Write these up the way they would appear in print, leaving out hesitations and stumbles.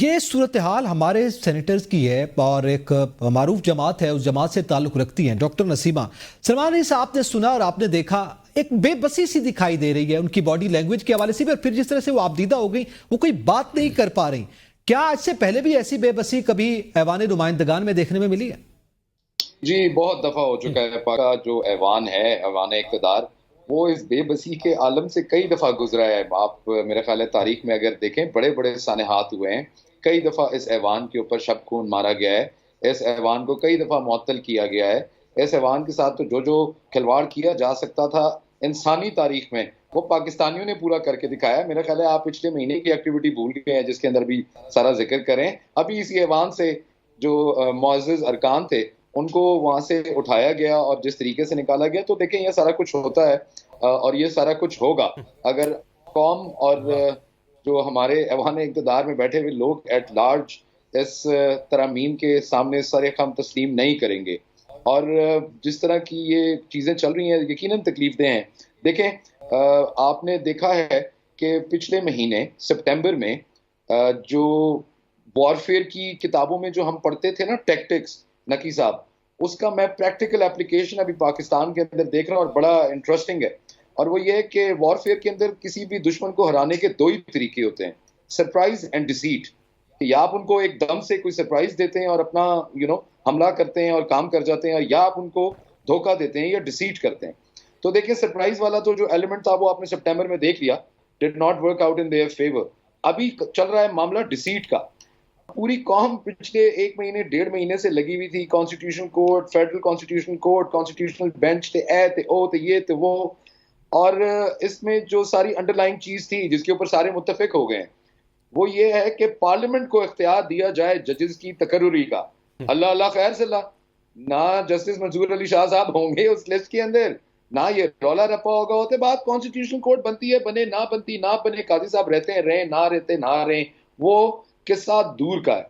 یہ صورتحال ہمارے سینیٹرز کی ہے اور ایک معروف جماعت ہے، اس جماعت سے تعلق رکھتی ہیں ڈاکٹر نسیمہ سلمان علی صاحب. آپ نے سنا اور آپ نے دیکھا ایک بے بسی سی دکھائی دے رہی ہے ان کی باڈی لینگویج کے حوالے سے بھی، اور پھر جس طرح سے وہ آبدیدہ ہو گئی، وہ کوئی بات نہیں کر پا رہی. کیا اس سے پہلے بھی ایسی بے بسی کبھی ایوان نمائندگان میں دیکھنے میں ملی ہے؟ جی بہت دفعہ ہو چکا ہے. پاک کا جو ایوان ہے، ایوان اقتدار، وہ اس بے بسی کے عالم سے کئی دفعہ گزرا ہے. آپ میرے خیال ہے تاریخ میں اگر دیکھیں بڑے بڑے سانحات ہوئے ہیں. کئی دفعہ اس ایوان کے اوپر شب خون مارا گیا ہے، اس ایوان کو کئی دفعہ معطل کیا گیا ہے. اس ایوان کے ساتھ تو جو کھلواڑ کیا جا سکتا تھا انسانی تاریخ میں، وہ پاکستانیوں نے پورا کر کے دکھایا. میرا خیال ہے آپ پچھلے مہینے کی ایکٹیویٹی بھول گئے ہیں جس کے اندر بھی سارا ذکر کریں. ابھی اسی ایوان سے جو معزز ارکان تھے ان کو وہاں سے اٹھایا گیا اور جس طریقے سے نکالا گیا. تو دیکھیں یہ سارا کچھ ہوتا ہے اور یہ سارا کچھ ہوگا اگر قوم اور جو ہمارے ایوان اقتدار میں بیٹھے ہوئے لوگ ایٹ لارج اس ترامیم کے سامنے سر خم تسلیم نہیں کریں گے. اور جس طرح کی یہ چیزیں چل رہی ہیں یقیناً تکلیف دہ ہیں. دیکھیں آپ نے دیکھا ہے کہ پچھلے مہینے سپٹمبر میں جو وارفیئر کی کتابوں میں جو ہم پڑھتے تھے نا ٹیکٹکس نقی صاحب، اس کا میں پریکٹیکل اپلیکیشن ابھی پاکستان کے اندر دیکھ رہا ہوں اور بڑا انٹرسٹنگ ہے. اور وہ یہ ہے کہ وارفیئر کے اندر کسی بھی دشمن کو ہرانے کے دو ہی طریقے ہوتے ہیں، سرپرائز اینڈ ڈیسیٹ. یا آپ ان کو ایک دم سے کوئی سرپرائز دیتے ہیں اور اپنا حملہ کرتے ہیں اور کام کر جاتے ہیں، یا آپ ان کو دھوکہ دیتے ہیں یا ڈیسیٹ کرتے ہیں. تو دیکھیں سرپرائز والا تو جو ایلیمنٹ تھا وہ آپ نے سپٹمبر میں دیکھ لیا، did not work out in their favour. ابھی چل رہا ہے معاملہ ڈیسیٹ کا. پوری قوم پچھلے ایک مہینے ڈیڑھ مہینے سے لگی ہوئی تھی، constitution court, federal constitution court, constitutional bench تے اے تے او تے یہ تے وہ. اور اس میں جو ساری انڈر لائن چیز تھی جس کے اوپر سارے متفق ہو گئے ہیں وہ یہ ہے کہ پارلیمنٹ کو اختیار دیا جائے ججز کی تقرری کا. اللہ اللہ خیر سے اللہ، نہ جسٹس منظور علی شاہ صاحب ہوں گے اس لسٹ کے اندر، نہ یہ رولا رپا ہوگا. ہوتے بات کانسٹیٹیوشن کورٹ بنتی ہے، بنے نہ بنتی نہ بنے، قاضی صاحب رہتے ہیں رہیں، نہ رہتے نہ رہیں، وہ قصہ دور کا ہے.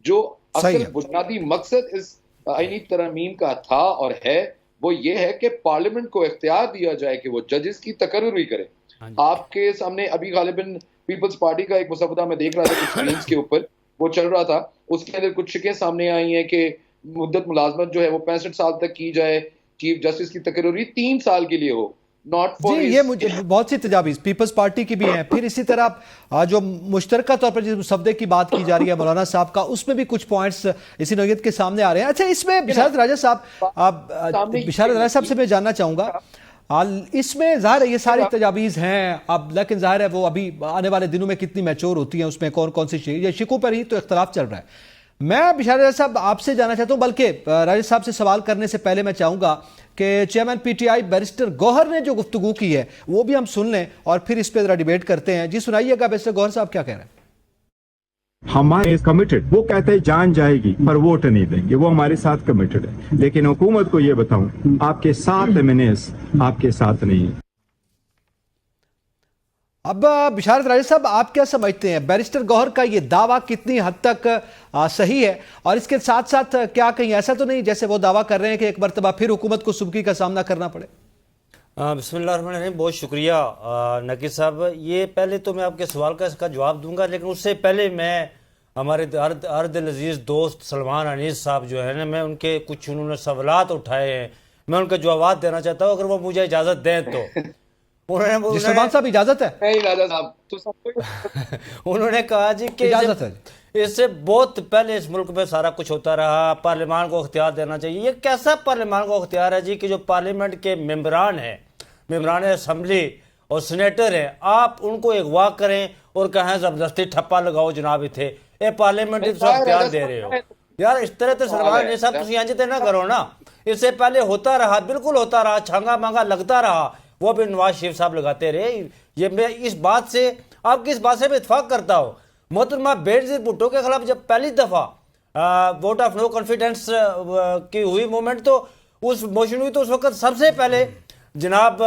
جو اصل بنیادی مقصد اس آئینی ترمیم کا تھا اور ہے وہ یہ ہے کہ پارلیمنٹ کو اختیار دیا جائے کہ وہ ججز کی تقرری کرے. آپ کے سامنے ابھی غالباً پیپلز پارٹی کا ایک مسودہ میں دیکھ رہا تھا کچھ اسکرینز کے اوپر وہ چل رہا تھا، اس کے اندر کچھ شکیں سامنے آئی ہیں کہ مدت ملازمت جو ہے وہ 65 سال تک کی جائے، چیف جسٹس کی تقرری 3 سال کے لیے ہو. جی یہ مجھے بہت سی تجاویز پیپلز پارٹی کی بھی ہیں. پھر اسی طرح جو مشترکہ طور پر جس مسودے کی بات کی جا رہی ہے مولانا صاحب کا، اس میں بھی کچھ پوائنٹس اسی نوعیت کے سامنے آ رہے ہیں. اچھا اس میں بشارت راجہ صاحب سے میں جاننا چاہوں گا، اس میں ظاہر ہے یہ ساری تجاویز ہیں اب، لیکن ظاہر ہے وہ ابھی آنے والے دنوں میں کتنی میچور ہوتی ہیں، اس میں کون کون سی یہ شکوں پر ہی تو اختلاف چل رہا ہے. میں بشارت راجہ صاحب آپ سے جاننا چاہتا ہوں، بلکہ راجہ صاحب سے سوال کرنے سے پہلے میں چاہوں گا کہ chairman P T I barrister Gohar نے جو گفتگو کی ہے وہ بھی ہم سن لیں اور پھر اس پہ ذرا ڈیبیٹ کرتے ہیں. جی سنائیے گا بیرسٹر گوہر صاحب کیا کہہ رہے ہیں. ہمارے کمیٹڈ، وہ کہتے ہیں جان جائے گی پر ووٹ نہیں دیں گے، وہ ہمارے ساتھ کمیٹڈ ہے. لیکن حکومت کو یہ بتاؤں آپ کے ساتھ ایمنیس آپ کے ساتھ نہیں ہے. اب بشارت راجہ صاحب آپ کیا سمجھتے ہیں بیرسٹر گوہر کا یہ دعویٰ کتنی حد تک صحیح ہے، اور اس کے ساتھ ساتھ کیا کہیں ایسا تو نہیں جیسے وہ دعویٰ کر رہے ہیں کہ ایک مرتبہ پھر حکومت کو سبکی کا سامنا کرنا پڑے؟ بسم اللہ الرحمن الرحیم. بہت شکریہ نقی صاحب. یہ پہلے تو میں آپ کے سوال کا اس کا جواب دوں گا، لیکن اس سے پہلے میں ہمارے دل عزیز دوست سلمان انیس صاحب جو ہے نا، میں ان کے کچھ انہوں نے سوالات اٹھائے ہیں، میں ان کے جوابات دینا چاہتا ہوں اگر وہ مجھے اجازت دیں تو. سلمان صاحب اجازت ہے؟ انہوں نے کہا جی کہ اس سے بہت پہلے اس ملک میں سارا کچھ ہوتا رہا، پارلیمان کو اختیار دینا چاہیے. یہ کیسا پارلیمان کو اختیار ہے جی کہ جو پارلیمنٹ کے ممبران ہیں، ممبران اسمبلی اور سینیٹر ہیں، آپ ان کو اغوا کریں اور کہیں زبردستی ٹھپا لگاؤ جناب اتھے اے پارلیمنٹ سے اختیار دے رہے ہو. یار اس طرح تو سلمان نے صاحب تسی انجتے نہ کرو نا. اس سے پہلے ہوتا رہا، بالکل ہوتا رہا، چھانگا مانگا لگتا رہا، وہ بھی نواز شریف صاحب لگاتے رہے. یہ میں اس بات سے آپ کی اس بات سے بھی اتفاق کرتا ہوں. محترمہ بینظیر بھٹو کے خلاف جب پہلی دفعہ ووٹ آف نو کانفیڈنس کی ہوئی مومنٹ، تو اس موشن ہوئی تو اس وقت سب سے پہلے جناب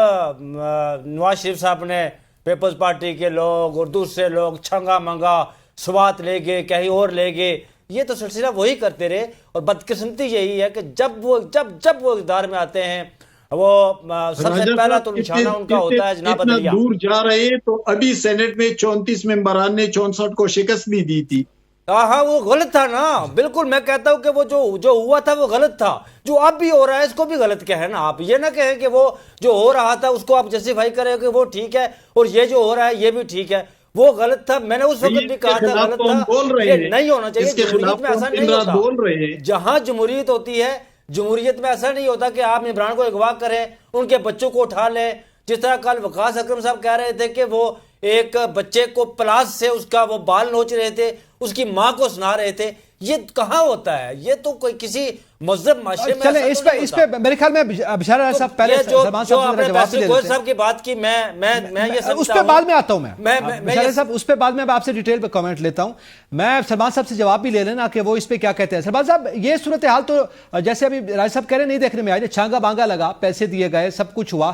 نواز شریف صاحب نے پیپلز پارٹی کے لوگ اور دوسرے لوگ چھنگا منگا سوات لے گئے، کہیں اور لے گئے. یہ تو سلسلہ وہی کرتے رہے. اور بدقسمتی یہی ہے کہ جب وہ اقتدار میں آتے ہیں وہ سب سے پہلا تو نشانہ ان کا ہوتا ہے جناب عدلیہ. اتنا دور جا رہے تو ابھی سینٹ میں 34 ممبران نے 64 کو شکست بھی دی تھی. ہاں وہ غلط تھا نا، بالکل میں کہتا ہوں کہ وہ جو ہوا تھا وہ غلط تھا، جو اب بھی ہو رہا ہے اس کو بھی غلط کہیں نا. آپ یہ نہ کہیں کہ وہ جو ہو رہا تھا اس کو آپ جسٹیفائی کریں کہ وہ ٹھیک ہے اور یہ جو ہو رہا ہے یہ بھی ٹھیک ہے. وہ غلط تھا، میں نے اس وقت بھی کہا تھا غلط تھا، یہ نہیں ہونا چاہیے. جمہوریت میں ایسا نہیں ہوتا. جہاں جمہوریت ہوتی ہے، جمہوریت میں ایسا نہیں ہوتا کہ آپ عمران کو اغوا کریں، ان کے بچوں کو اٹھا لیں. جس طرح کل وقاص اکرم صاحب کہہ رہے تھے کہ وہ ایک بچے کو پلاس سے اس کا وہ بال نوچ رہے تھے، اس کی ماں کو سنا رہے تھے. یہ کہاں ہوتا ہے؟ یہ تو کوئی کسی مذہب معاشرے میں چلیں اس پہ میرے خیال میں بشار راجہ صاحب پہلے سلمان صاحب سے جواب دے دیتے ہیں. کی بات کی میں یہ سمجھتا ہوں اس پہ بعد میں آتا ہوں. میں بشار صاحب اس پہ بعد میں آپ سے ڈیٹیل پہ کامنٹ لیتا ہوں. میں سلمان صاحب سے جواب بھی لے لینا کہ وہ اس پہ کیا کہتے ہیں. سلمان صاحب یہ صورتحال تو جیسے ابھی راجہ صاحب کہہ رہے نہیں دیکھنے میں آئی، چھانگا بانگا لگا، پیسے دیے گئے، سب کچھ ہوا،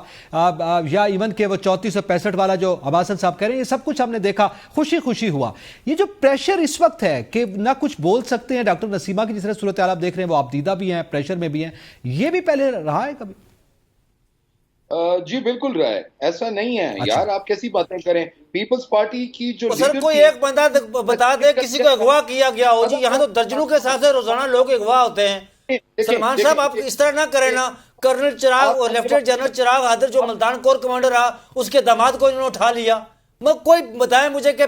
یا ایون کہ وہ 3465 والا جو عباسن صاحب کہہ رہے ہیں یہ سب کچھ ہم نے دیکھا، خوشی خوشی ہوا. یہ جو پریشر اس وقت ہے کہ نہ کچھ بول سکتے ہیں، ڈاکٹر نسیمہ کی جس طرح صورتحال آپ دیکھ رہے ہیں وہ آپ دیدہ بھی ہیں، پریشر میں بھی ہیں، یہ بھی پہلے رہا ہے کبھی؟ جی بالکل رہا ہے، ایسا نہیں ہے. یار آپ کیسی باتیں کریں؟ پیپلز پارٹی کی جو سر کوئی ایک بندہ بتا دے کسی کو اغوا کیا گیا ہو. جی یہاں تو درجنوں کے حساب سے روزانہ لوگ اغوا ہوتے ہیں. سلمان صاحب آپ اس طرح نہ کریں نا. کرنل چراغ اور لیفٹیننٹ جنرل چراغ حیدر جو ملتان کور کمانڈر رہا، اس کے داماد کو انہوں نے اٹھا لیا. کوئی بتائیں مجھے کہ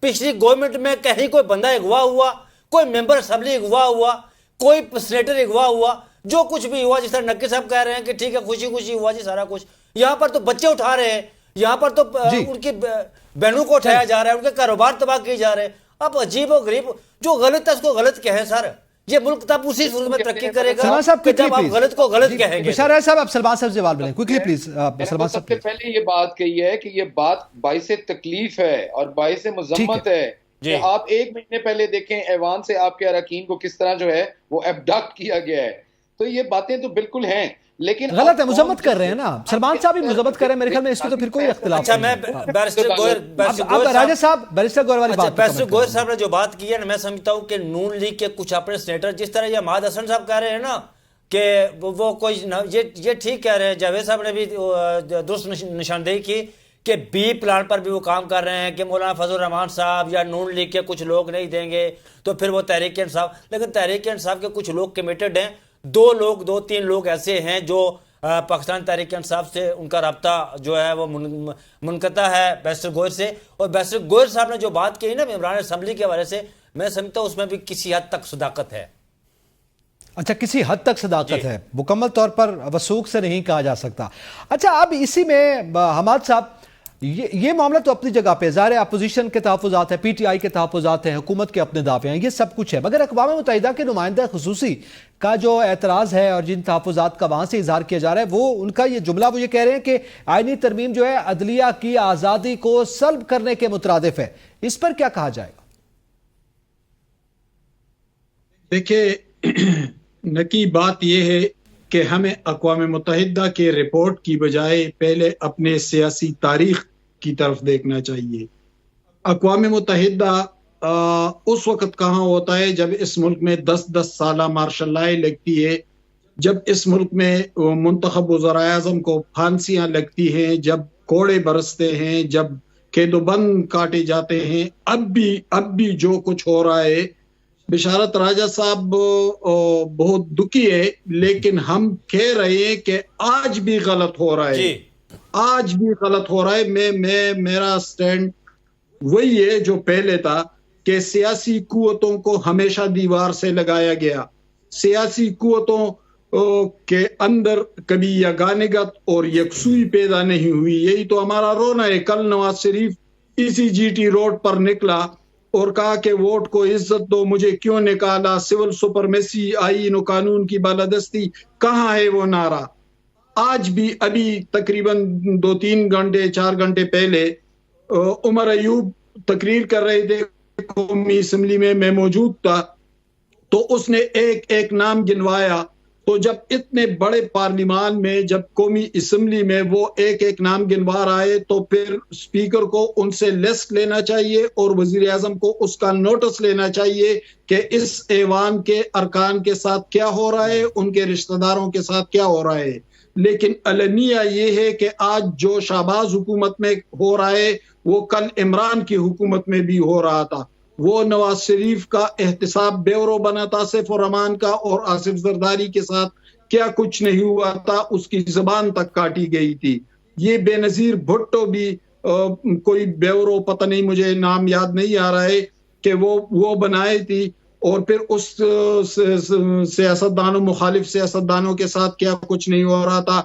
پچھلی گورنمنٹ میں کہیں کوئی بندہ اغوا ہوا، کوئی ممبر اسمبلی اغوا ہوا، کوئی سینیٹر اغوا ہوا؟ جو کچھ بھی ہوا، جس طرح نقی صاحب کہہ رہے ہیں کہ ٹھیک ہے خوشی خوشی ہوا جی سارا کچھ. یہاں پر تو بچے اٹھا رہے ہیں، یہاں پر تو ان کی بہنوں کو اٹھایا جا رہا ہے، ان کے کاروبار تباہ کیے جا رہے ہیں. اب عجیب و غریب جو غلط ہے اس کو غلط کہیں سر. یہ ملک تب اسی صورت میں ترقی کرے گا جب آپ غلط کو غلط کہیں گے. بشار صاحب آپ سلمان صاحب سے جواب لیں کوئکلی پلیز. سلمان صاحب سب سے پہلے یہ بات کہی ہے کہ یہ بات باعث تکلیف ہے اور باعث مذمت ہے. کہ آپ ایک مہینے پہلے دیکھیں ایوان سے آپ کے اراکین کو کس طرح جو ہے وہ ایبڈکٹ کیا گیا ہے. تو یہ باتیں تو بالکل ہیں لیکن غلط ہے، مذمت کر رہے ہیں نا. سلمان صاحب بھی مذمت کر رہے ہیں، میرے خیال میں اس کو تو پھر کوئی اختلاف اچھا میں بیرسٹر راجہ صاحب بیرسٹر گوئر والی بات بیرسٹر گوئر صاحب نے جو بات کی ہے نا، میں سمجھتا ہوں کہ نون لیگ کے کچھ اپنے سینیٹر جس طرح یہ احمد حسن صاحب کہہ رہے ہیں نا کہ وہ کوئی یہ ٹھیک کہہ رہے ہیں. جاوید صاحب نے بھی درست نشاندہی کی کہ بی پلان پر بھی وہ کام کر رہے ہیں کہ مولانا فضل الرحمان صاحب یا نون لیگ کے کچھ لوگ نہیں دیں گے تو پھر وہ تحریک انصاف. لیکن تحریک انصاف کے کچھ لوگ کمیٹڈ ہیں. دو تین لوگ ایسے ہیں جو پاکستان تحریک انصاف سے ان کا رابطہ جو ہے وہ منقطع ہے بیرسٹر گوئر سے. اور بیرسٹر گوئر صاحب نے جو بات کی نا عمران اسمبلی کے حوالے سے، میں سمجھتا ہوں اس میں بھی کسی حد تک صداقت ہے. اچھا کسی حد تک صداقت ہے، مکمل طور پر وثوق سے نہیں کہا جا سکتا. اچھا اب اسی میں حماد صاحب یہ معاملہ تو اپنی جگہ پہ ظاہر ہے، اپوزیشن کے تحفظات ہیں، پی ٹی آئی کے تحفظات ہیں، حکومت کے اپنے دعوے ہیں، یہ سب کچھ ہے. مگر اقوام متحدہ کے نمائندہ خصوصی کا جو اعتراض ہے اور جن تحفظات کا وہاں سے اظہار کیا جا رہا ہے، وہ ان کا یہ جملہ وہ یہ کہہ رہے ہیں کہ آئینی ترمیم جو ہے عدلیہ کی آزادی کو سلب کرنے کے مترادف ہے. اس پر کیا کہا جائے گا؟ دیکھیں نکی بات یہ ہے کہ ہمیں اقوام متحدہ کے رپورٹ کی بجائے پہلے اپنے سیاسی تاریخ کی طرف دیکھنا چاہیے. اقوام متحدہ اس وقت کہاں ہوتا ہے جب اس ملک میں 10 سالہ مارشل لاء لگتی ہے، جب اس ملک میں منتخب وزراء اعظم کو پھانسیاں لگتی ہیں، جب کوڑے برستے ہیں، جب قید و بند کاٹے جاتے ہیں. اب بھی جو کچھ ہو رہا ہے، بشارت راجہ صاحب بہت دکھی ہے لیکن ہم کہہ رہے ہیں کہ آج بھی غلط ہو رہا ہے. آج بھی غلط ہو رہا ہے. میرا سٹینڈ وہی ہے جو پہلے تھا کہ سیاسی قوتوں کو ہمیشہ دیوار سے لگایا گیا. سیاسی قوتوں کے اندر کبھی یگانگت اور یکسوئی پیدا نہیں ہوئی. یہی تو ہمارا رونا ہے. کل نواز شریف اسی جی ٹی روڈ پر نکلا اور کہا کہ ووٹ کو عزت دو، مجھے کیوں نکالا، سول سپرمیسی، آئین و قانون کی بالادستی. کہاں ہے وہ نعرہ؟ آج بھی ابھی تقریباً 2-3 گھنٹے 4 گھنٹے پہلے عمر ایوب تقریر کر رہے تھے قومی اسمبلی میں موجود تھا، تو اس نے ایک نام گنوایا. تو جب اتنے بڑے پارلیمان میں، جب قومی اسمبلی میں وہ ایک نام گنوا رہا ہے تو پھر اسپیکر کو ان سے لسٹ لینا چاہیے اور وزیر اعظم کو اس کا نوٹس لینا چاہیے کہ اس ایوان کے ارکان کے ساتھ کیا ہو رہا ہے، ان کے رشتہ داروں کے ساتھ کیا ہو رہا ہے. لیکن علنیہ یہ ہے کہ آج جو شہباز حکومت میں ہو رہا ہے وہ کل عمران کی حکومت میں بھی ہو رہا تھا. وہ نواز شریف کا احتساب بیورو بنا تھا آصف الرحمان کا، اور آصف زرداری کے ساتھ کیا کچھ نہیں ہوا تھا، اس کی زبان تک کاٹی گئی تھی۔ یہ بے نظیر بھٹو بھی کوئی بیورو، پتہ نہیں مجھے نام یاد نہیں آ رہا ہے، کہ وہ بنائی تھی، اور پھر اس سیاستدانوں، مخالف سیاستدانوں کے ساتھ کیا کچھ نہیں ہو رہا تھا۔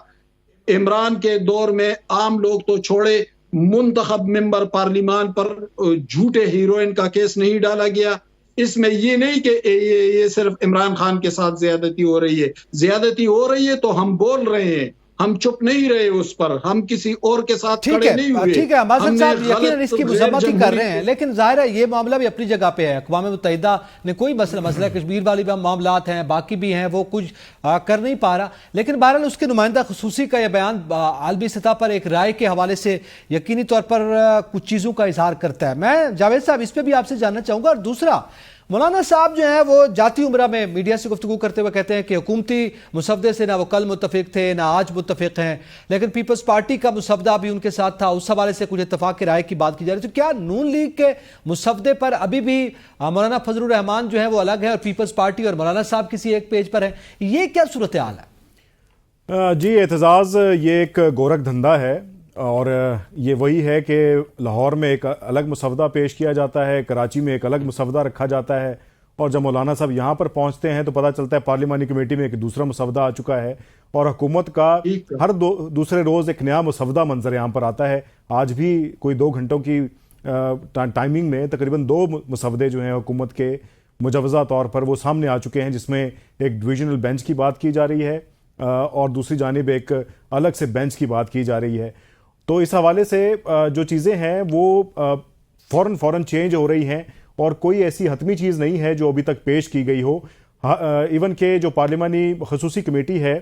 عمران کے دور میں عام لوگ تو چھوڑے، منتخب ممبر پارلیمان پر جھوٹے ہیروئن کا کیس نہیں ڈالا گیا۔ اس میں یہ نہیں کہ یہ صرف عمران خان کے ساتھ زیادتی ہو رہی ہے، زیادتی ہو رہی ہے تو ہم بول رہے ہیں، ہم چپ نہیں رہے اس پر، ہم کسی اور کے ساتھ کھڑے نہیں ہوئے۔ ٹھیک ہے حمازت صاحب یقیناً اس کی مذمت ہی کر رہے ہیں، لیکن ظاہر ہے یہ معاملہ بھی اپنی جگہ پہ ہے۔ اقوام متحدہ نے کوئی مسئلہ کشمیر والی بھی معاملات ہیں، باقی بھی ہیں، وہ کچھ کر نہیں پا رہا، لیکن بہرحال اس کے نمائندہ خصوصی کا یہ بیان عالمی سطح پر ایک رائے کے حوالے سے یقینی طور پر کچھ چیزوں کا اظہار کرتا ہے۔ میں جاوید صاحب اس پہ بھی آپ سے جاننا چاہوں گا۔ اور دوسرا، مولانا صاحب جو ہیں وہ جاتی عمرہ میں میڈیا سے گفتگو کرتے ہوئے کہتے ہیں کہ حکومتی مسودے سے نہ وہ کل متفق تھے نہ آج متفق ہیں، لیکن پیپلز پارٹی کا مسودہ بھی ان کے ساتھ تھا، اس حوالے سے کچھ اتفاق کی رائے کی بات کی جا رہی ہے۔ تو کیا نون لیگ کے مسودے پر ابھی بھی مولانا فضل الرحمان جو ہے وہ الگ ہے اور پیپلز پارٹی اور مولانا صاحب کسی ایک پیج پر ہیں؟ یہ کیا صورتحال ہے؟ جی، اعتزاز یہ ایک گورکھ دھندا ہے، اور یہ وہی ہے کہ لاہور میں ایک الگ مسودہ پیش کیا جاتا ہے، کراچی میں ایک الگ مسودہ رکھا جاتا ہے، اور جب مولانا صاحب یہاں پر پہنچتے ہیں تو پتہ چلتا ہے پارلیمانی کمیٹی میں ایک دوسرا مسودہ آ چکا ہے، اور حکومت کا ہر دوسرے روز ایک نیا مسودہ منظر عام پر آتا ہے۔ آج بھی کوئی 2 گھنٹوں کی ٹائمنگ میں تقریباً 2 مسودے جو ہیں حکومت کے مجوزہ طور پر وہ سامنے آ چکے ہیں، جس میں ایک ڈویژنل بینچ کی بات کی جا رہی ہے، اور دوسری جانب ایک الگ سے بینچ کی بات کی جا رہی ہے۔ تو اس حوالے سے جو چیزیں ہیں وہ فوراً چینج ہو رہی ہیں، اور کوئی ایسی حتمی چیز نہیں ہے جو ابھی تک پیش کی گئی ہو۔ ایون کہ جو پارلیمانی خصوصی کمیٹی ہے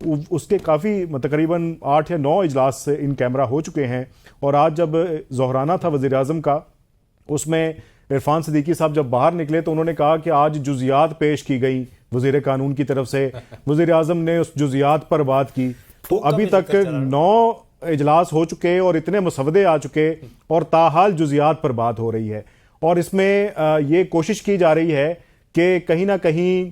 اس کے کافی تقریباً 8 یا 9 اجلاس ان کیمرہ ہو چکے ہیں، اور آج جب ظہرانہ تھا وزیر اعظم کا، اس میں عرفان صدیقی صاحب جب باہر نکلے تو انہوں نے کہا کہ آج جزیات پیش کی گئی وزیر قانون کی طرف سے، وزیر اعظم نے اس جزیات پر بات کی۔ تو ابھی تک 9 اجلاس ہو چکے اور اتنے مسودے آ چکے، اور تاحال جزیات پر بات ہو رہی ہے، اور اس میں یہ کوشش کی جا رہی ہے کہ کہیں نہ کہیں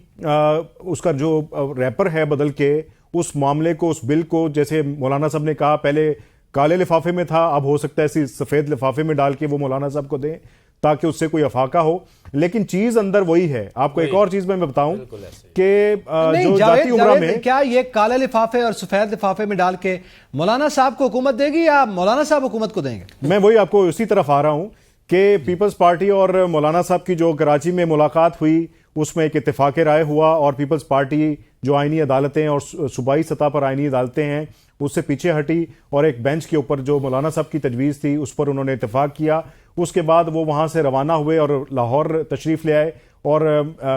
اس کا جو ریپر ہے بدل کے اس معاملے کو، اس بل کو، جیسے مولانا صاحب نے کہا پہلے کالے لفافے میں تھا، اب ہو سکتا ہے اسی سفید لفافے میں ڈال کے وہ مولانا صاحب کو دیں تاکہ اس سے کوئی افاقہ ہو، لیکن چیز اندر وہی ہے۔ آپ کو ایک اور چیز میں بتاؤں کہ جو جاتی عمرہ میں کیا یہ کالے لفافے اور سفید لفافے میں ڈال کے مولانا صاحب کو حکومت دے گی یا مولانا صاحب حکومت کو دیں گے؟ میں وہی آپ کو اسی طرف آ رہا ہوں کہ پیپلز پارٹی اور مولانا صاحب کی جو کراچی میں ملاقات ہوئی اس میں ایک اتفاق رائے ہوا، اور پیپلز پارٹی جو آئینی عدالتیں اور صوبائی سطح پر آئینی عدالتیں ہیں اس سے پیچھے ہٹی، اور ایک بینچ کے اوپر جو مولانا صاحب کی تجویز تھی اس پر انہوں نے اتفاق کیا۔ اس کے بعد وہ وہاں سے روانہ ہوئے اور لاہور تشریف لے آئے، اور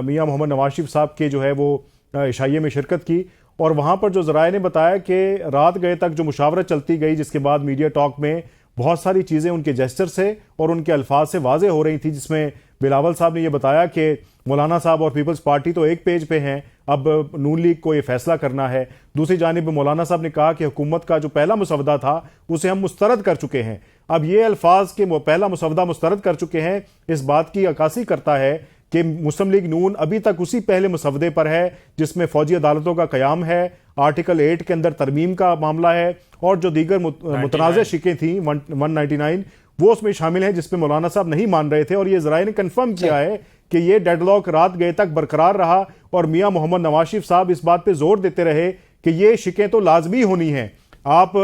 میاں محمد نواز شریف صاحب کے جو ہے وہ عشائیے میں شرکت کی، اور وہاں پر جو ذرائع نے بتایا کہ رات گئے تک جو مشاورت چلتی گئی، جس کے بعد میڈیا ٹاک میں بہت ساری چیزیں ان کے جیسچر سے اور ان کے الفاظ سے واضح ہو رہی تھی، جس میں بلاول صاحب نے یہ بتایا کہ مولانا صاحب اور پیپلز پارٹی تو ایک پیج پہ ہیں، اب نون لیگ کو یہ فیصلہ کرنا ہے۔ دوسری جانب مولانا صاحب نے کہا کہ حکومت کا جو پہلا مسودہ تھا اسے ہم مسترد کر چکے ہیں۔ اب یہ الفاظ کہ پہلا مسودہ مسترد کر چکے ہیں اس بات کی عکاسی کرتا ہے کہ مسلم لیگ نون ابھی تک اسی پہلے مسودے پر ہے جس میں فوجی عدالتوں کا قیام ہے، آرٹیکل 8 کے اندر ترمیم کا معاملہ ہے، اور جو دیگر متنازع شقیں تھیں 199 وہ اس میں شامل ہیں، جس پہ مولانا صاحب نہیں مان رہے تھے، اور یہ ذرائع نے کنفرم کیا ہے کہ یہ ڈیڈ لاک رات گئے تک برقرار رہا، اور میاں محمد نواز شریف صاحب اس بات پہ زور دیتے رہے کہ یہ شقیں تو لازمی ہونی ہیں، آپ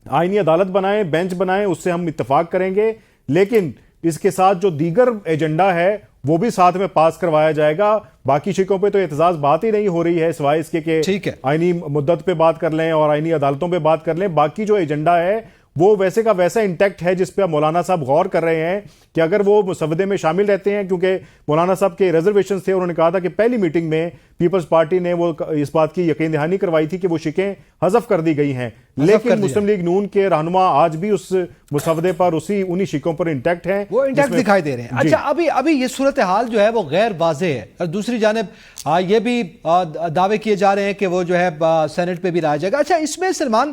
آئینی عدالت بنائیں، بینچ بنائیں، اس سے ہم اتفاق کریں گے، لیکن اس کے ساتھ جو دیگر ایجنڈا ہے وہ بھی ساتھ میں پاس کروایا جائے گا۔ باقی شقوں پہ تو اعتزاز بات ہی نہیں ہو رہی ہے سوائے اس کے کہ آئینی مدت پہ بات کر لیں اور آئینی عدالتوں پہ بات کر لیں، باقی جو ایجنڈا ہے وہ ویسے کا ویسا انٹیکٹ ہے، جس پہ مولانا صاحب غور کر رہے ہیں کہ اگر وہ مسودے میں شامل رہتے ہیں، کیونکہ مولانا صاحب کے ریزرویشنز تھے، انہوں نے کہا تھا کہ پہلی میٹنگ میں پیپلز پارٹی نے وہ اس بات کی یقین دہانی کروائی تھی کہ وہ شقیں حذف کر دی گئی ہیں، لیکن مسلم لیگ نون کے رہنما آج بھی اس مسودے پر انہی شقوں پر انٹیکٹ ہیں، وہ انٹیکٹ دکھائی دے رہے ہیں۔ اچھا، ابھی یہ صورتحال جو ہے وہ غیر واضح ہے، اور دوسری جانب یہ بھی دعوے کیے جا رہے ہیں کہ وہ جو ہے سینٹ پہ بھی لایا جائے گا۔ اچھا، اس میں سلمان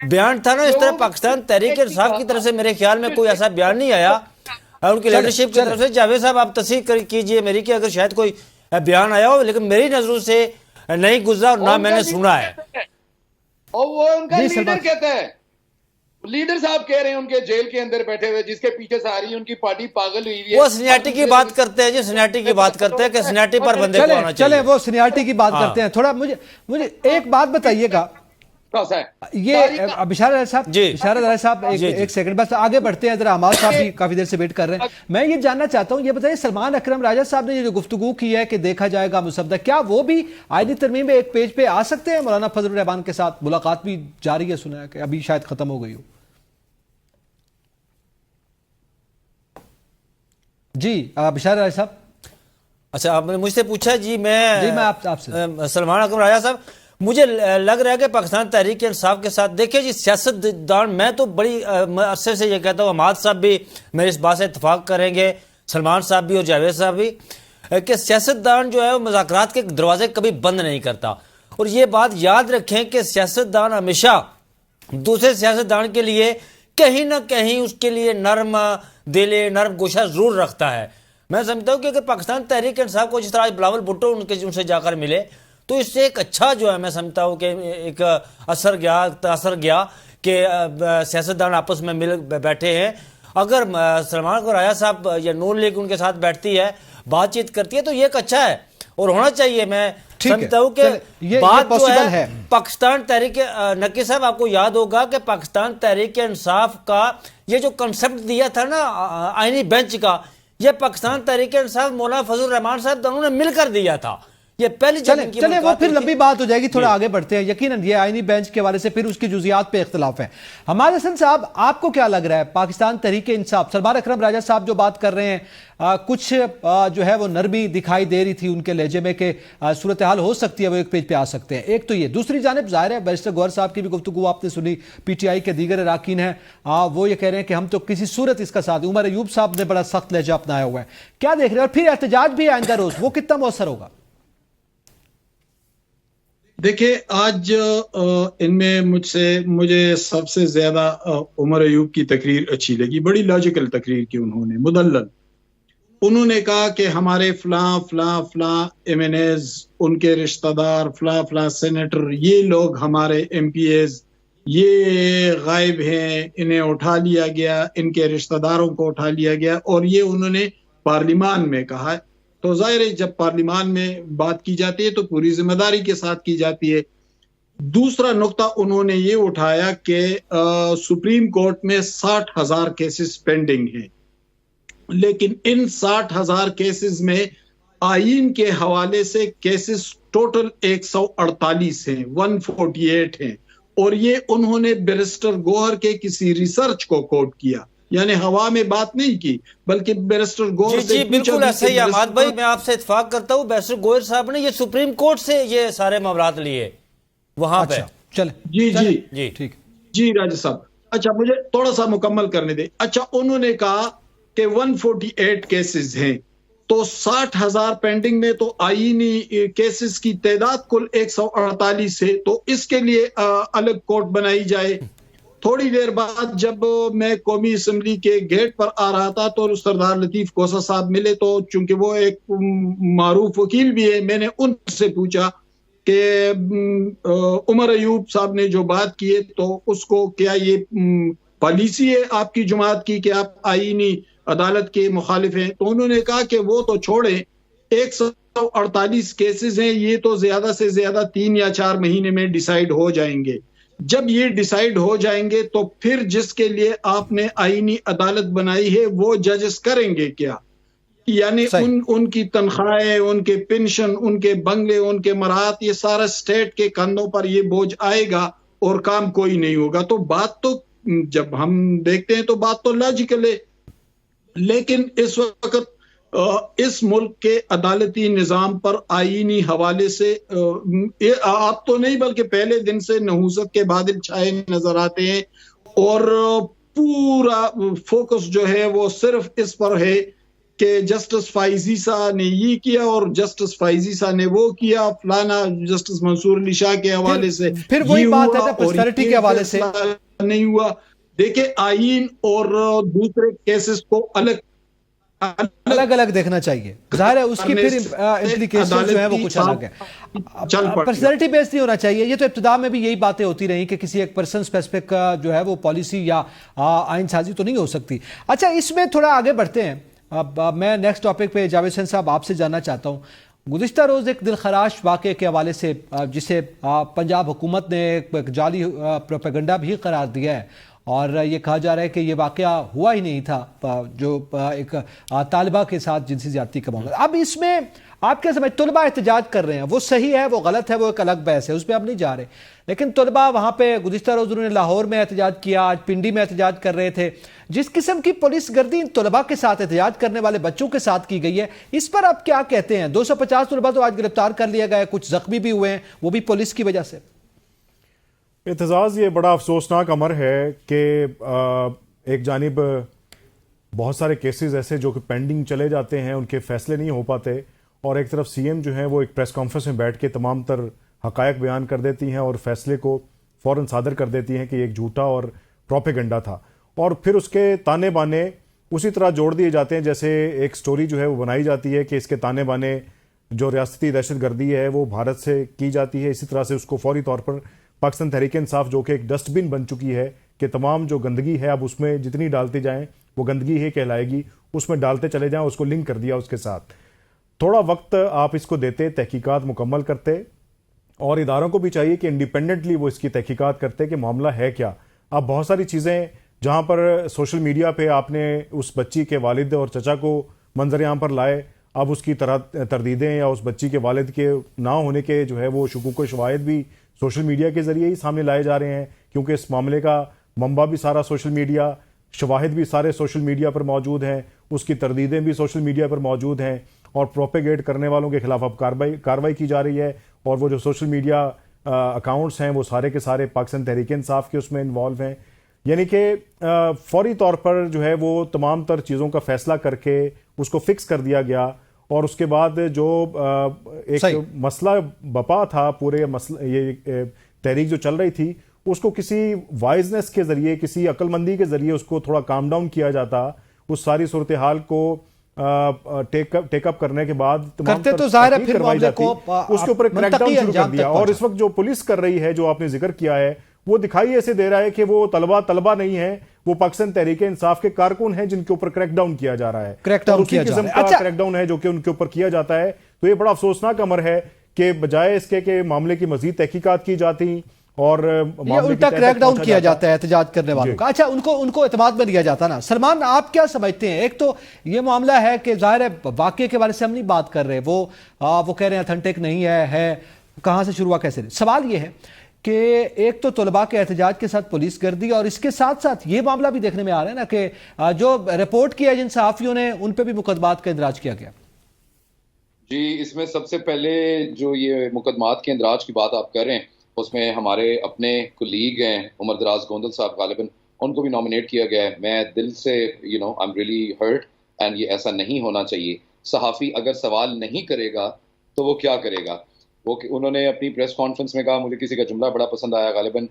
بیان تھا نا اس طرح پاکستان تحریک انصاف کی طرف سے میرے خیال میں کوئی ایسا بیان نہیں آیا ان کی لیڈرشپ کی طرف سے. جاوید صاحب آپ تصحیح کیجئے میری کہ اگر شاید کوئی بیان آیا ہو, لیکن میری نظروں سے نہیں گزرا اور نہ میں نے سنا ہے. اور وہ ان کا لیڈر کہتا ہے, لیڈر صاحب کہہ رہے ہیں ان کے جیل کے اندر بیٹھے ہوئے جس کے پیچھے ساری ان کی پارٹی پاگل ہوئی ہے. وہ سینیارٹی کی بات کرتے ہیں جی, سینیارٹی کی بات کرتے ہیں کہ سینیارٹی پر بندے کو آنا چاہیے. چلیں وہ سینیارٹی کی بات کرتے ہیں. تھوڑا مجھے ایک بات بتائیے گا, یہ بشارت علی صاحب, بشارت علی صاحب ایک سیکنڈ بس آگے بڑھتے ہیں ذرا. عماد صاحب بھی کافی دیر سے ویٹ کر رہے ہیں. میں یہ جاننا چاہتا ہوں, یہ بتائیے سلمان اکرم راجہ صاحب نے یہ جو گفتگو کی ہے کہ دیکھا جائے گا مسودہ, کیا وہ بھی آئینی ترمیم میں ایک پیج پہ آ سکتے ہیں؟ مولانا فضل الرحمان کے ساتھ ملاقات بھی جاری ہے, سنا ہے کہ ابھی شاید ختم ہو گئی ہو. جی بشارت علی صاحب. اچھا آپ نے مجھ سے پوچھا جی, میں آپ سے سلمان اکرم راجہ صاحب, مجھے لگ رہا ہے کہ پاکستان تحریک انصاف کے ساتھ دیکھیں جی سیاست دان, میں تو بڑی عرصے سے یہ کہتا ہوں, عماد صاحب بھی میرے اس بات سے اتفاق کریں گے, سلمان صاحب بھی اور جاوید صاحب بھی, کہ سیاست دان جو ہے وہ مذاکرات کے دروازے کبھی بند نہیں کرتا. اور یہ بات یاد رکھیں کہ سیاست دان ہمیشہ دوسرے سیاست دان کے لیے کہیں نہ کہیں اس کے لیے نرم دل, نرم گوشہ ضرور رکھتا ہے. میں سمجھتا ہوں کہ اگر پاکستان تحریک انصاف کو جس طرح بلاول بھٹو ان سے جا کر ملے تو اس سے ایک اچھا جو ہے میں سمجھتا ہوں کہ ایک اثر گیا کہ سیاستدان آپس میں مل بیٹھے ہیں. اگر سلمان کو راجہ صاحب یا نون لیگ ان کے ساتھ بیٹھتی ہے, بات چیت کرتی ہے, تو یہ ایک اچھا ہے اور ہونا چاہیے. میں سمجھتا ہوں کہ بات جو ہے پاکستان تحریک, نقی صاحب آپ کو یاد ہوگا کہ پاکستان تحریک انصاف کا یہ جو کنسپٹ دیا تھا نا آئینی بینچ کا, یہ پاکستان تحریک انصاف مولانا فضل الرحمان صاحب دونوں نے مل کر دیا تھا. یہ پہلی چلیں وہ پھر لمبی بات ہو جائے گی, تھوڑا آگے بڑھتے ہیں. یقیناً یہ آئینی بینچ کے حوالے سے پھر اس کی جزیات پہ اختلاف ہے. حماد حسن صاحب آپ کو کیا لگ رہا ہے پاکستان تحریک انصاف, سلمان اکرم راجہ صاحب جو بات کر رہے ہیں, کچھ جو ہے وہ نرمی دکھائی دے رہی تھی ان کے لہجے میں کہ صورتحال ہو سکتی ہے, وہ ایک پیج پہ آ سکتے ہیں. ایک تو یہ, دوسری جانب ظاہر ہے بیرسٹر گوہر صاحب کی بھی گفتگو آپ نے سنی, پی ٹی آئی کے دیگر اراکین ہیں, وہ یہ کہہ رہے ہیں کہ ہم تو کسی صورت اس کا ساتھ. عمر ایوب صاحب نے بڑا سخت لہجہ اپنایا ہوا ہے, کیا دیکھ رہے ہیں؟ اور پھر احتجاج بھی آئندہ روز, وہ کتنا مؤثر ہوگا؟ دیکھیں آج ان میں مجھے سب سے زیادہ عمر ایوب کی تقریر اچھی لگی. بڑی لاجیکل تقریر کی انہوں نے, مدلل. انہوں نے کہا کہ ہمارے فلاں فلاں فلاں ایم این ایز, ان کے رشتہ دار, فلاں فلاں سینیٹر, یہ لوگ ہمارے ایم پی ایز یہ غائب ہیں, انہیں اٹھا لیا گیا, ان کے رشتہ داروں کو اٹھا لیا گیا. اور یہ انہوں نے پارلیمان میں کہا ہے. تو ظاہر ہے جب پارلیمان میں بات کی جاتی ہے تو پوری ذمہ داری کے ساتھ کی جاتی ہے. دوسرا نقطہ انہوں نے یہ اٹھایا کہ سپریم کورٹ میں 60,000 کیسز پینڈنگ ہیں, لیکن ان 60,000 کیسز میں آئین کے حوالے سے کیسز ٹوٹل 148 ہیں, 148 ہیں. اور یہ انہوں نے بیرسٹر گوہر کے کسی ریسرچ کو کوٹ کیا, یعنی ہوا میں بات نہیں کی بلکہ بیرسٹر گوہر سے. جی بالکل ایسا ہی عماد بھائی, میں آپ سے اتفاق کرتا ہوں. بیرسٹر گوہر صاحب نے یہ سپریم کورٹ سے یہ سارے معاملات لیے وہاں پہ. چلیں جی ٹھیک جی راجہ صاحب. اچھا مجھے تھوڑا سا مکمل کرنے دیں. اچھا انہوں نے کہا کہ 148 کیسز ہیں, تو 60,000 پینڈنگ میں, تو آئینی کیسز کی تعداد کل 148 ہے, تو اس کے لیے الگ کورٹ بنائی جائے. تھوڑی دیر بعد جب میں قومی اسمبلی کے گیٹ پر آ رہا تھا تو سردار لطیف کوسہ صاحب ملے, تو چونکہ وہ ایک معروف وکیل بھی ہے, میں نے ان سے پوچھا کہ عمر ایوب صاحب نے جو بات کی ہے تو اس کو کیا یہ پالیسی ہے آپ کی جماعت کی کہ آپ آئینی عدالت کے مخالف ہیں؟ تو انہوں نے کہا کہ وہ تو چھوڑیں, 148 کیسز ہیں, یہ تو زیادہ سے زیادہ 3 یا 4 مہینے میں ڈیسائیڈ ہو جائیں گے. جب یہ ڈیسائیڈ ہو جائیں گے تو پھر جس کے لیے آپ نے آئینی عدالت بنائی ہے وہ ججز کریں گے کیا؟ یعنی ان کی تنخواہیں, ان کے پینشن, ان کے بنگلے, ان کے مراحت, یہ سارا سٹیٹ کے کندھوں پر یہ بوجھ آئے گا اور کام کوئی نہیں ہوگا. تو بات تو جب ہم دیکھتے ہیں تو بات تو لاجیکل ہے, لیکن اس وقت اس ملک کے عدالتی نظام پر آئینی حوالے سے آپ تو نہیں بلکہ پہلے دن سے نحوست کے بادل چھائے نظر آتے ہیں, اور پورا فوکس جو ہے وہ صرف اس پر ہے کہ جسٹس فائزی صاحب نے یہ کیا اور جسٹس فائزی صاحب نے وہ کیا، فلانا جسٹس منصور علی شاہ کے حوالے سے پھر وہی بات ہے نا پرسنالٹی کے حوالے سے نہیں ہوا. دیکھیں آئین اور دوسرے کیسز کو الگ الگ دیکھنا چاہیے. ظاہر ہے اس کی پھر امپلیکیشن جو ہے وہ کچھ الگ ہے. پرسنالٹی بیس نہیں ہونا چاہیے. یہ تو ابتدا میں بھی یہی باتیں ہوتی رہی کہ کسی ایک پرسن اسپیسیفک جو ہے وہ پالیسی یا آئین سازی تو نہیں ہو سکتی. اچھا اس میں تھوڑا آگے بڑھتے ہیں. اب میں نیکسٹ ٹاپک پہ جاوید حسین صاحب آپ سے جاننا چاہتا ہوں. گزشتہ روز ایک دلخراش واقعے کے حوالے سے جسے پنجاب حکومت نے ایک جعلی پروپیگنڈا بھی قرار دیا ہے اور یہ کہا جا رہا ہے کہ یہ واقعہ ہوا ہی نہیں تھا جو ایک طالبہ کے ساتھ جنسی زیادتی کا معاملہ. اب اس میں آپ کیا سمجھ، طلبہ احتجاج کر رہے ہیں، وہ صحیح ہے وہ غلط ہے وہ ایک الگ بحث ہے، اس پہ ہم نہیں جا رہے، لیکن طلبہ وہاں پہ گزشتہ روز انہوں نے لاہور میں احتجاج کیا، آج پنڈی میں احتجاج کر رہے تھے. جس قسم کی پولیس گردی ان طلبہ کے ساتھ احتجاج کرنے والے بچوں کے ساتھ کی گئی ہے، اس پر آپ کیا کہتے ہیں؟ 250 طلبہ تو آج گرفتار کر لیا گیا ہے، کچھ زخمی بھی ہوئے ہیں، وہ بھی پولیس کی وجہ سے. اعتزاز یہ بڑا افسوسناک امر ہے کہ ایک جانب بہت سارے کیسز ایسے جو کہ پینڈنگ چلے جاتے ہیں، ان کے فیصلے نہیں ہو پاتے، اور ایک طرف سی ایم جو ہیں وہ ایک پریس کانفرنس میں بیٹھ کے تمام تر حقائق بیان کر دیتی ہیں اور فیصلے کو فوراً صادر کر دیتی ہیں کہ ایک جھوٹا اور پروپیگنڈا تھا، اور پھر اس کے تانے بانے اسی طرح جوڑ دیے جاتے ہیں جیسے ایک سٹوری جو ہے وہ بنائی جاتی ہے کہ اس کے تانے بانے جو ریاستی دہشت گردی ہے وہ بھارت سے کی جاتی ہے. اسی طرح سے اس کو فوری طور پر پاکستان تحریک انصاف جو کہ ایک ڈسٹ بن بن چکی ہے کہ تمام جو گندگی ہے اب اس میں جتنی ڈالتے جائیں وہ گندگی ہی کہلائے گی، اس میں ڈالتے چلے جائیں، اس کو لنک کر دیا اس کے ساتھ. تھوڑا وقت آپ اس کو دیتے، تحقیقات مکمل کرتے، اور اداروں کو بھی چاہیے کہ انڈیپینڈنٹلی وہ اس کی تحقیقات کرتے کہ معاملہ ہے کیا. اب بہت ساری چیزیں جہاں پر سوشل میڈیا پہ آپ نے اس بچی کے والد اور چچا کو منظر عام پر لائے، اب اس کی تردیدیں یا اس بچی کے والد کے نہ ہونے کے جو ہے وہ شکوک و شواہد بھی سوشل میڈیا کے ذریعے ہی سامنے لائے جا رہے ہیں، کیونکہ اس معاملے کا منبع بھی سارا سوشل میڈیا، شواہد بھی سارے سوشل میڈیا پر موجود ہیں، اس کی تردیدیں بھی سوشل میڈیا پر موجود ہیں، اور پروپیگیٹ کرنے والوں کے خلاف اب کارروائی کی جا رہی ہے. اور وہ جو سوشل میڈیا اکاؤنٹس ہیں وہ سارے کے سارے پاکستان تحریک انصاف کے اس میں انوالو ہیں. یعنی کہ فوری طور پر جو ہے وہ تمام تر چیزوں کا فیصلہ کر کے اس کو فکس کر دیا گیا، اور اس کے بعد جو ایک مسئلہ بپا تھا، پورے مسئلہ یہ تحریک جو چل رہی تھی، اس کو کسی وائزنس کے ذریعے، کسی عقل مندی کے ذریعے اس کو تھوڑا کام ڈاؤن کیا جاتا، اس ساری صورتحال کو ٹیک اپ کرنے کے بعد کرتے تو ظاہر ہے پھر معاملے کو اس کے اوپر کریک ڈاؤن شروع کر دیا. اور اس وقت جو پولیس کر رہی ہے، جو آپ نے ذکر کیا ہے، وہ دکھائی ایسے دے رہا ہے کہ وہ طلبہ نہیں ہیں، وہ پاکستان تحریک انصاف کے کارکن ہیں جن کے اوپر کریک ڈاؤن کیا جا رہا ہے، اور اسی قسم کا کریک ڈاؤن ہے جو کہ ان کے اوپر کیا جاتا ہے. تو یہ بڑا افسوسناک امر ہے کہ بجائے اس کے کہ معاملے کی مزید تحقیقات کی جاتی اور الٹا کریک ڈاؤن کیا جاتا ہے احتجاج کرنے والوں کا. اچھا ان کو اعتماد میں لیا جاتا نا. سلمان آپ کیا سمجھتے ہیں؟ ایک تو یہ معاملہ ہے کہ ظاہر ہے واقعے کے بارے سے ہم نہیں بات کر رہے، وہ کہہ رہے ہیں اتھینٹک نہیں ہے کہاں سے شروع ہوا کیسے. سوال یہ ہے کہ ایک تو طلباء کے احتجاج کے ساتھ پولیس گردی، اور اس کے ساتھ ساتھ یہ معاملہ بھی دیکھنے میں آ رہا ہے نا کہ جو رپورٹ کیا جن صحافیوں نے ان پہ بھی مقدمات کا اندراج کیا گیا. جی اس میں سب سے پہلے جو یہ مقدمات کے اندراج کی بات آپ کر رہے ہیں، اس میں ہمارے اپنے کولیگ ہیں عمر دراز گوندل صاحب، غالباً ان کو بھی نامنیٹ کیا گیا ہے. میں دل سے I'm really hurt and یہ ایسا نہیں ہونا چاہیے. صحافی اگر سوال نہیں کرے گا تو وہ کیا کرے گا؟ انہوں نے اپنی پریس کانفرنس میں کہا، مجھے کسی کا جملہ بڑا پسند آیا، غالباً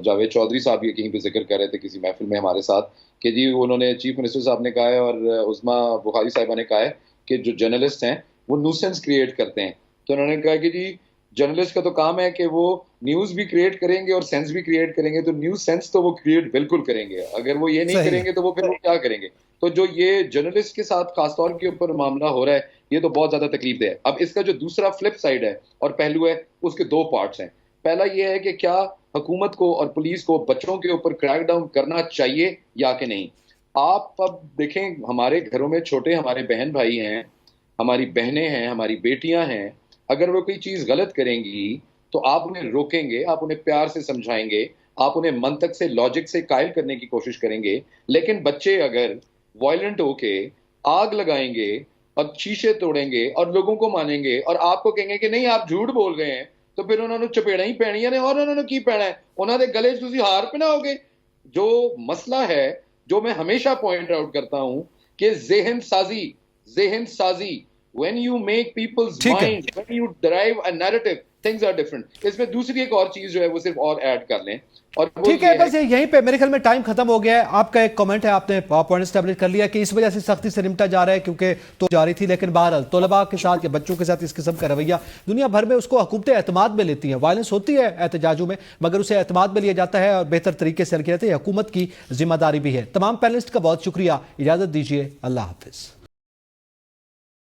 جاوید چودھری صاحب یہ کہیں پہ ذکر کر رہے تھے کسی محفل میں ہمارے ساتھ، کہ جی انہوں نے چیف منسٹر صاحب نے کہا ہے اور عظما بخاری صاحبہ نے کہا ہے کہ جو جرنلسٹ ہیں وہ نیوسنس کریٹ کرتے ہیں. تو انہوں نے کہا کہ جی جرنلسٹ کا تو کام ہے کہ وہ نیوز بھی کریٹ کریں گے اور سینس بھی کریٹ کریں گے، تو نیوز سینس تو وہ کریٹ بالکل کریں گے. اگر وہ یہ نہیں کریں گے تو وہ پھر وہ کیا کریں گے؟ تو جو یہ جرنلسٹ کے ساتھ خاص طور کے اوپر معاملہ ہو رہا ہے، یہ تو بہت زیادہ تکلیف دہ ہے. اب اس کا جو دوسرا فلپ سائڈ ہے اور پہلو ہے، اس کے دو پارٹس ہیں. پہلا یہ ہے کہ کیا حکومت کو اور پولیس کو بچوں کے اوپر کریک ڈاؤن کرنا چاہیے یا کہ نہیں. آپ اب دیکھیں ہمارے گھروں میں چھوٹے ہمارے بہن بھائی ہیں، ہماری بہنیں ہیں، ہماری بیٹیاں ہیں. اگر وہ کوئی چیز غلط کریں گی تو آپ انہیں روکیں گے، آپ انہیں پیار سے سمجھائیں گے، آپ انہیں منطق سے، لاجک سے قائل کرنے کی کوشش کریں گے. لیکن بچے اگر وائلنٹ ہو کے آگ لگائیں گے اور شیشے توڑیں گے اور لوگوں کو مانیں گے اور آپ کو کہیں گے کہ نہیں آپ جھوٹ بول رہے ہیں، تو پھر انہوں نے چپیڑا ہی پہنی ہے. اور انہوں نے کی پہنا ہے؟ انہوں نے گلے تسی ہار پہنا ہوگے. جو مسئلہ ہے، جو میں ہمیشہ پوائنٹ آؤٹ کرتا ہوں کہ ذہن سازی when you make people's mind, when you derive a narrative, things are different. اس میں دوسری ایک اور چیز جو ہے وہ صرف اور ایڈ کر لیں. ٹھیک ہے، بس یہیں پہ میرے خیال میں ٹائم ختم ہو گیا ہے. آپ کا ایک کامنٹ ہے، آپ نے پوائنٹ اسٹیبلش کر لیا کہ اس وجہ سے سختی سے نمٹا جا رہا ہے کیونکہ تو جاری تھی، لیکن بہرحال طلباء کے ساتھ یا بچوں کے ساتھ اس قسم کا رویہ دنیا بھر میں اس کو حکومتیں اعتماد میں لیتی ہیں. وائلنس ہوتی ہے احتجاجوں میں، مگر اسے اعتماد میں لیا جاتا ہے اور بہتر طریقے سے حل کیا جاتا ہے. حکومت کی ذمہ داری بھی ہے. تمام پینلسٹ کا بہت شکریہ. اجازت دیجیے، اللہ حافظ.